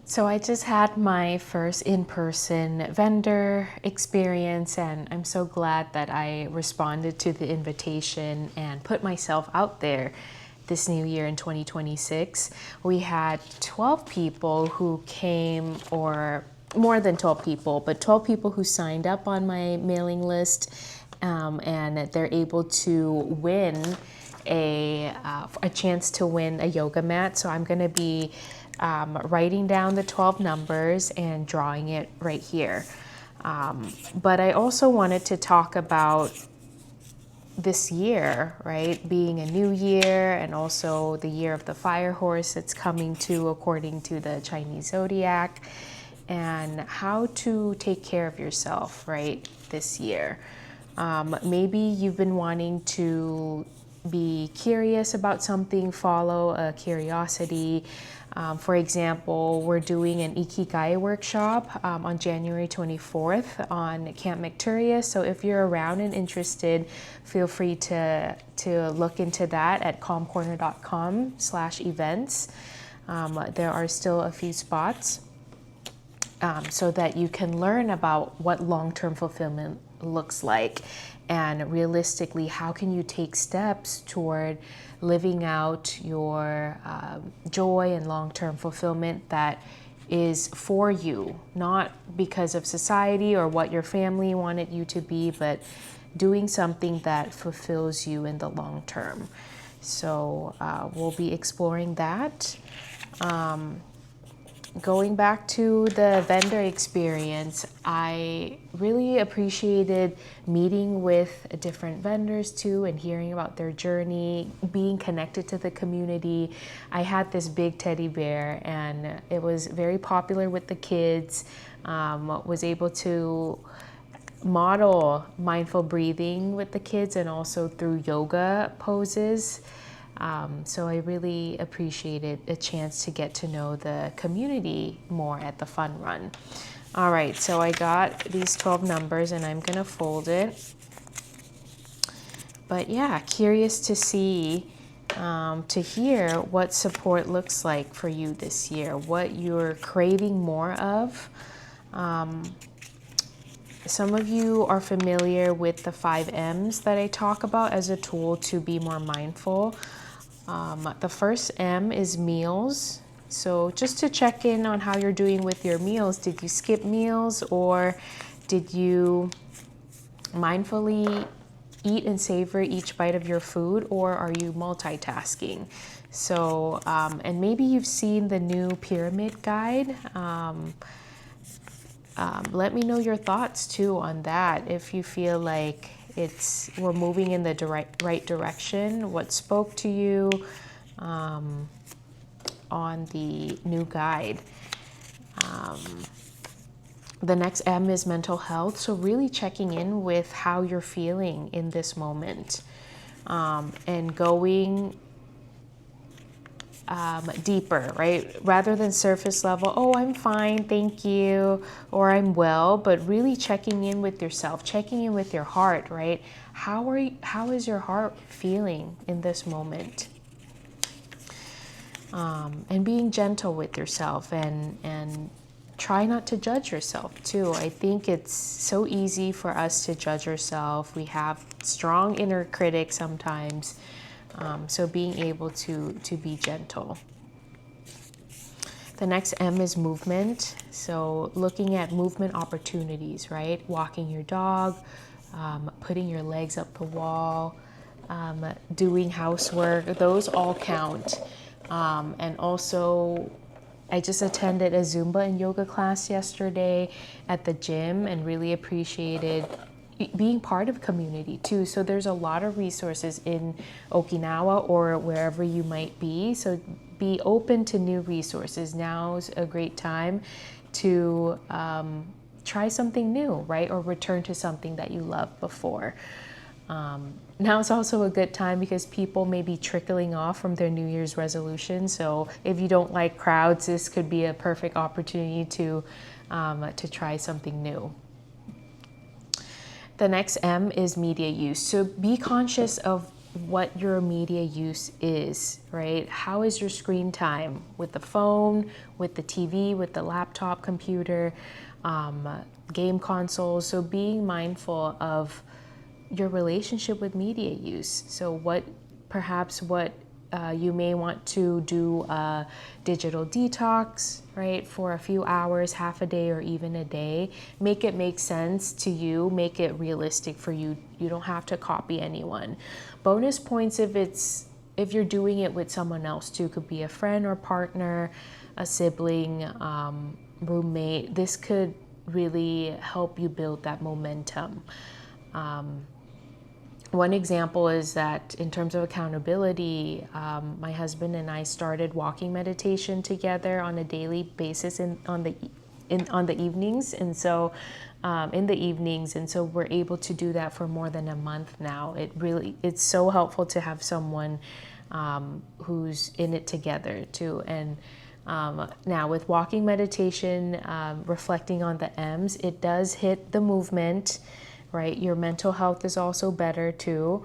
So I just had my first in-person vendor experience, and I'm so glad that I responded to the invitation and put myself out there this new year in 2026. We had 12 people who came, or more than 12 people, but 12 people who signed up on my mailing list, and they're able to win a chance to win a yoga mat. So I'm going to be writing down the 12 numbers and drawing it right here. But I also wanted to talk about this year, right? Being a new year, and also the year of the fire horse that's coming to according to the Chinese zodiac, and how to take care of yourself, right, this year. Maybe you've been wanting to be curious about something, follow a curiosity. For example, we're doing an ikigai workshop on January 24th on Camp 𝗵𝘁. So if you're around and interested, feel free to look into that at calmcorner.com/events. There are still a few spots so that you can learn about what long-term fulfillment looks like, and realistically, how can you take steps toward living out your joy and long-term fulfillment that is for you, not because of society or what your family wanted you to be, but doing something that fulfills you in the long term. So we'll be exploring that. Going back to the vendor experience, I really appreciated meeting with different vendors too, and hearing about their journey, being connected to the community. I had this big teddy bear, and it was very popular with the kids. Was able to model mindful breathing with the kids, and also through yoga poses. So I really appreciated a chance to get to know the community more at the fun run. All right, so I got these 12 numbers, and I'm gonna fold it. But yeah, curious to see, to hear what support looks like for you this year, what you're craving more of. Some of you are familiar with the 5 M's that I talk about as a tool to be more mindful. The first M is meals. So just to check in on how you're doing with your meals. Did you skip meals, or did you mindfully eat and savor each bite of your food, or are you multitasking? So, and maybe you've seen the new pyramid guide. Let me know your thoughts too on that. If you feel like we're moving in the right direction, what spoke to you on the new guide. The next M is mental health. So really checking in with how you're feeling in this moment, and going deeper, right? Rather than surface level, oh, I'm fine, thank you, or I'm well, but really checking in with yourself, checking in with your heart, right? How is your heart feeling in this moment? And being gentle with yourself, and try not to judge yourself too. I think it's so easy for us to judge ourselves. We have strong inner critics sometimes. So being able to be gentle. The next M is movement. So looking at movement opportunities, right? Walking your dog, putting your legs up the wall, doing housework, those all count. And also, I just attended a Zumba and yoga class yesterday at the gym, and really appreciated being part of community too. So there's a lot of resources in Okinawa or wherever you might be. So be open to new resources. Now's a great time to try something new, right? Or return to something that you loved before. Now is also a good time because people may be trickling off from their New Year's resolution. So if you don't like crowds, this could be a perfect opportunity to try something new. The next M is media use. So be conscious of what your media use is, right? How is your screen time with the phone, with the TV, with the laptop, computer, game consoles? So being mindful of your relationship with media use. So perhaps what you may want to do a digital detox, right, for a few hours, half a day, or even a day. Make it make sense to you, make it realistic for you. You don't have to copy anyone. Bonus points if you're doing it with someone else too. Could be a friend or partner, a sibling, roommate. This could really help you build that momentum. One example is that in terms of accountability, my husband and I started walking meditation together on a daily basis on the evenings, and so in the evenings, and so we're able to do that for more than a month now. It's so helpful to have someone who's in it together too. And now with walking meditation, reflecting on the M's, it does hit the movement, right? Your mental health is also better too.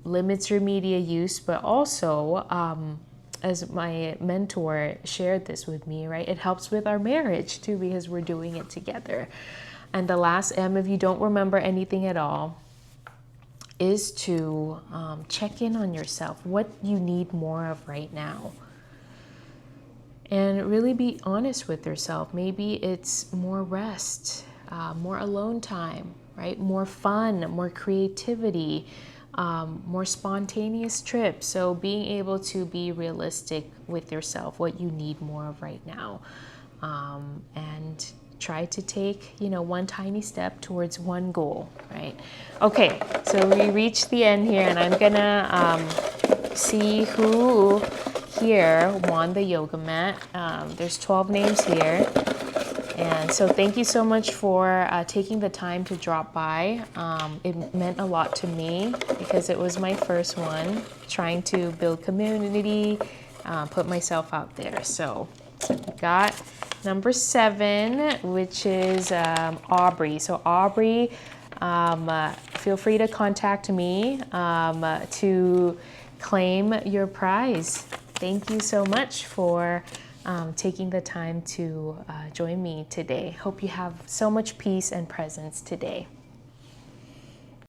Limits your media use, but also, as my mentor shared this with me, right? It helps with our marriage too, because we're doing it together. And the last M, if you don't remember anything at all, is to check in on yourself, what you need more of right now. And really be honest with yourself. Maybe it's more rest, more alone time, right? More fun, more creativity, more spontaneous trips. So being able to be realistic with yourself, what you need more of right now, and try to take, one tiny step towards one goal, right? Okay, so we reached the end here, and I'm gonna see who here won the yoga mat. There's 12 names here. And so thank you so much for taking the time to drop by. It meant a lot to me because it was my first one, trying to build community, put myself out there. So we got number 7, which is Aubrey. So Aubrey, feel free to contact me to claim your prize. Thank you so much for taking the time to join me today. Hope you have so much peace and presence today.